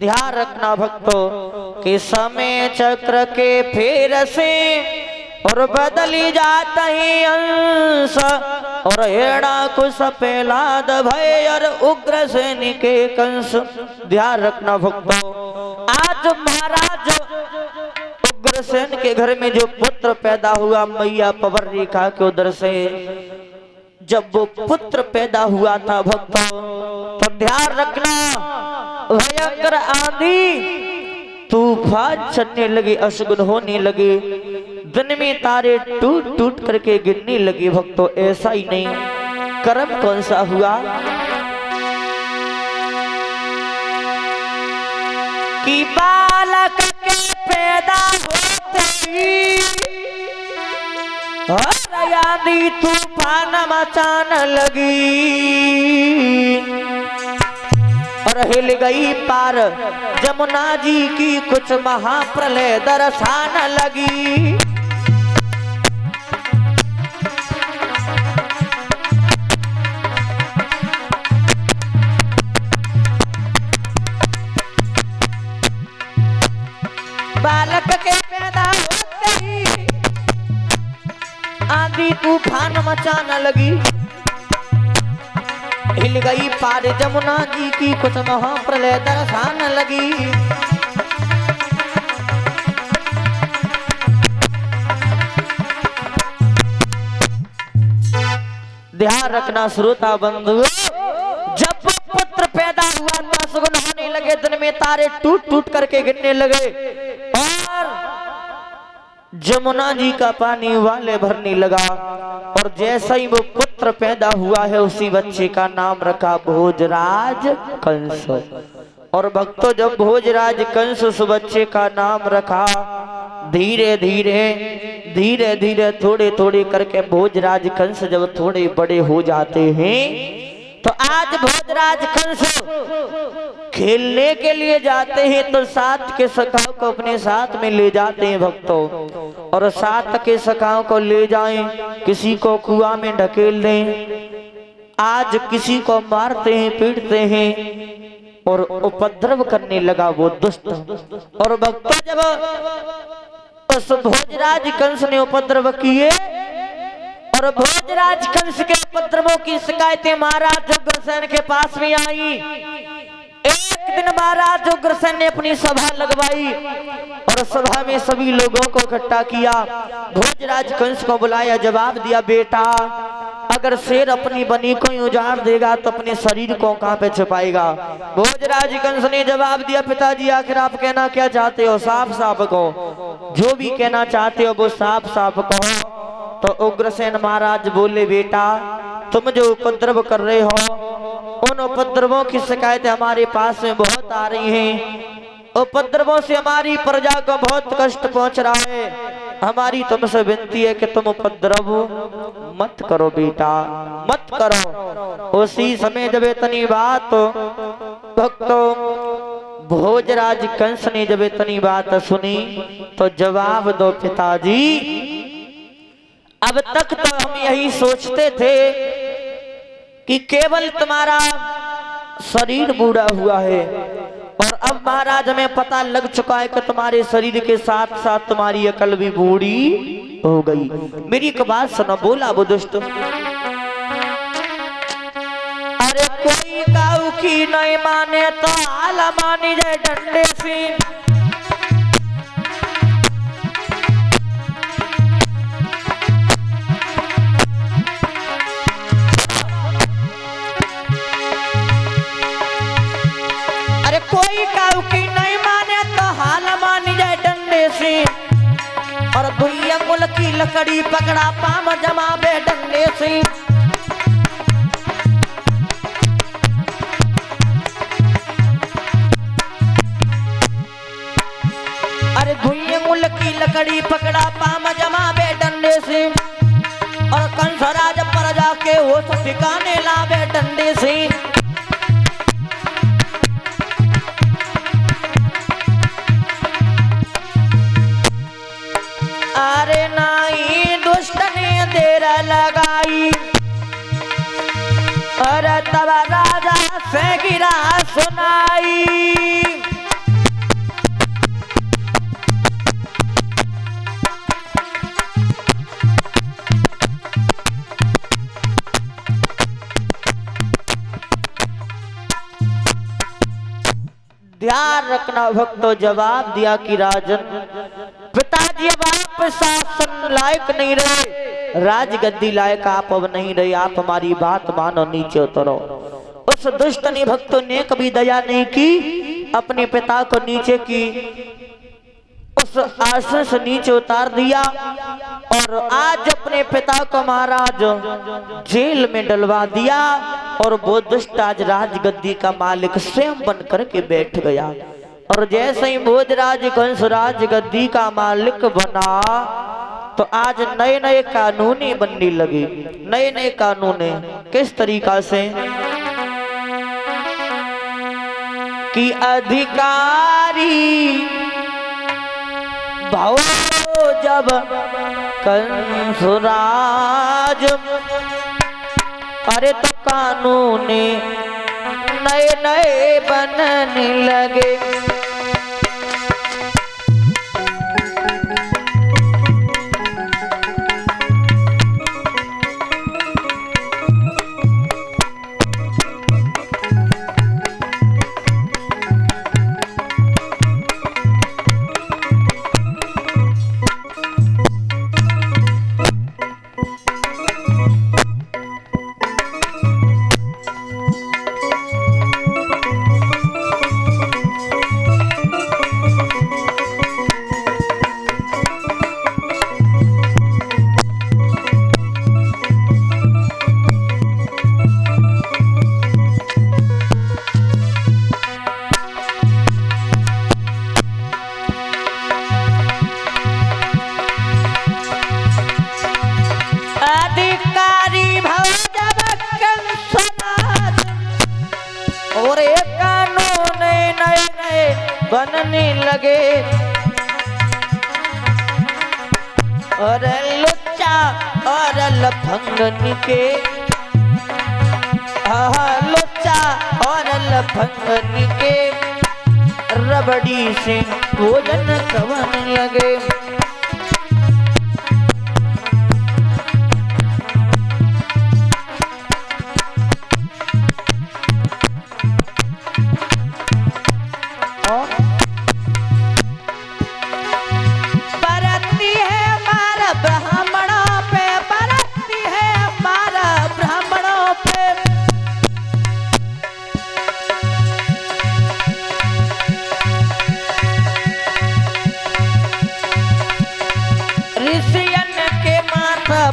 ध्यान रखना भक्तों कि समय चक्र के फेर से और बदली जाता ही अंश और हेड़ा कुछ पेलाद भय और उग्र सेन के कंस। ध्यान रखना भक्तों, आज महाराज उग्रसेन के घर में जो पुत्र पैदा हुआ मैया पवर रेखा के उधर से, जब वो पुत्र पैदा हुआ था भक्तों, तो ध्यान रखना भयंकर आंधी तूफान चलने लगे, अशगुन होने लगे, दिन में तारे टूट टूट करके गिरने लगे भक्तों। ऐसा ही नहीं, कर्म कौन सा हुआ कि बालक के पैदा होते ही आंधी तूफान मचान लगी और हिल गई पार जमुना जी की कुछ महाप्रलय दर्शान लगी। बालक के पैदा होते ही आंधी तूफान मचान लगी, हिल गई पार जमुना जी की कुछ महाप्रलय दर्शान लगी। ध्यान रखना श्रोता बंधुओं, जब पुत्र पैदा हुआ था सुगुन होने लगे, दिन में तारे टूट टूट करके गिरने लगे और जमुना जी का पानी वाले भरने लगा। और जैसा ही वो पुत्र पैदा हुआ है उसी बच्चे का नाम रखा भोजराज कंस। और भक्तों, जब भोजराज कंस उस बच्चे का नाम रखा, धीरे धीरे धीरे धीरे थोड़े थोड़े करके भोजराज कंस जब थोड़े बड़े हो जाते हैं, तो आज भोजराज कंस खेलने के लिए जाते हैं तो सात के सखाओं को अपने साथ में ले जाते हैं भक्तों। और सात के सखाओं को ले जाएं, किसी को कुआं में ढकेल दें, आज किसी को मारते हैं पीटते हैं और उपद्रव करने लगा वो दुष्ट। और भक्तों, जब उस भोजराज कंस ने उपद्रव किए और भोजराज कंस के उपद्रवों की शिकायतें महाराज उग्रसेन के पास में आई। एक दिन महाराज उग्रसेन ने अपनी सभा लगवाई और सभा में सभी लोगों को इकट्ठा किया, भोजराज कंस को बुलाया, जवाब दिया, बेटा अगर शेर अपनी बनी को उजाड़ देगा तो अपने शरीर को कहां पे छुपाएगा। भोजराज कंस ने जवाब दिया, पिताजी आखिर आप कहना क्या चाहते हो, साफ साफ कहो, जो भी कहना चाहते हो वो साफ साफ कहो। तो उग्रसेन महाराज बोले, बेटा तुम जो उपद्रव कर रहे हो उन उपद्रवों की शिकायतें हमारे पास में बहुत आ रही हैं, उपद्रवों से हमारी प्रजा को बहुत कष्ट पहुंच रहा है, हमारी तुमसे विनती है कि तुम उपद्रव मत करो बेटा, मत करो। उसी समय जब इतनी बात भक्तों भोजराज कंस ने जब इतनी बात सुनी तो जवाब दो, पिताजी अब तक तो हम यही सोचते थे कि केवल तुम्हारा शरीर बूढ़ा हुआ है, और अब महाराज हमें पता लग चुका है कि तुम्हारे शरीर के साथ साथ तुम्हारी अकल भी बूढ़ी हो गई। मेरी एक बात सुनो, बोला वो दुष्ट, अरे कोई काऊ की नहीं माने तो आला मानी जाए डंडे से। कोई काऊ की नहीं माने तो हाल मानी जाए डंडे से, और दुई अंगुल की लकड़ी पकड़ा पाम जमावे डंडे से। अरे दुई अंगुल की लकड़ी पकड़ा पाम जमावे डंडे से, और कंस राज पर जाके वो ठिकाने लावे डंडे से। अरे नाई दुष्ट ने देर लगाई, अरे तब राजा से गिरा सुनाई, ध्यान रखना भक्तों। जवाब दिया कि राजन, पिताजी अब आप शासन लायक नहीं रहे, राजगद्दी लायक आप अब नहीं रहे, आप हमारी बात मानो, नीचे उतरो। उस दुष्ट ने भक्तों ने कभी दया नहीं की, अपने पिता को नीचे की उस आसन से नीचे उतार दिया और आज अपने पिता को महाराज जेल में डलवा दिया। और वो दुष्ट आज राजगद्दी का मालिक स्वयं बन करके बैठ गया। और जैसे ही भोजराज कंस राजगद्दी का मालिक बना तो आज नए नए कानूनी बनने लगे। नए नए कानून किस तरीका से कि अधिकारी भाव जब कंसराज, अरे तो कानून नए नए बनने लगे। और एक कानून नए नए बनने लगे। और लुच्चा और लफंगन के, लुच्चा और लफंगन के रबड़ी से भोजन करने लगे।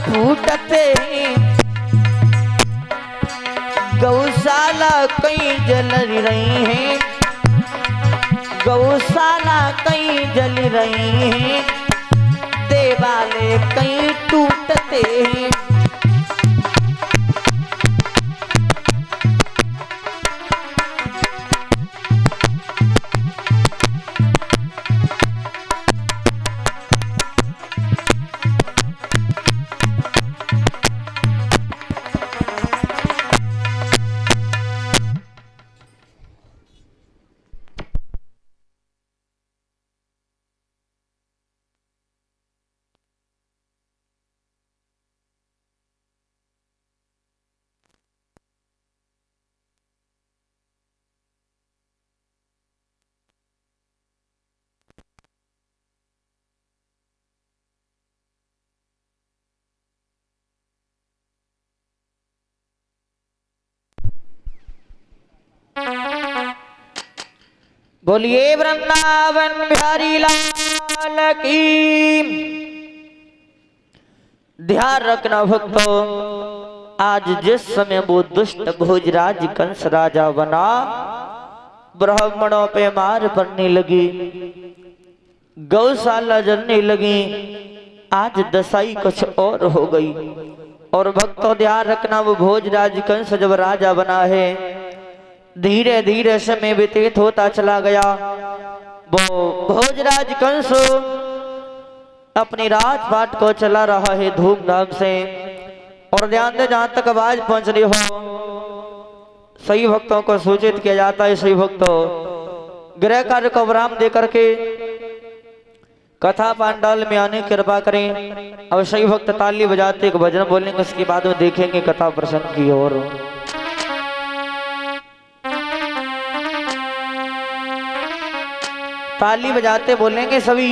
फूटते गौशाला कहीं जल रही हैं, गौशाला कहीं जल रही हैं, देवालय कहीं टूटते हैं। बोलिए वृंदावन बिहारी लाल की। ध्यान रखना भक्तों, आज जिस समय वो दुष्ट भोजराज कंस राजा बना, ब्राह्मणों पे मार पड़ने लगी, गौशाला जलने लगी, आज दशाई कुछ और हो गई। और भक्तों ध्यान रखना, वो भोजराज कंस जब राजा बना है, धीरे धीरे समय व्यतीत होता चला गया। वो भोजराज कंस अपनी राजपाट को चला रहा है धूमधाम से। और ध्यान दे, जहां तक आवाज पहुंच रही हो सही भक्तों को सूचित किया जाता है। सही भक्तों गृह कार्य को विराम दे करके कथा पांडाल में आने की कृपा करें। अब सही भक्त ताली बजाते एक भजन बोलेंगे, उसके बाद में देखेंगे कथा प्रसंग की ओर। ताली बजाते बोलेंगे सभी।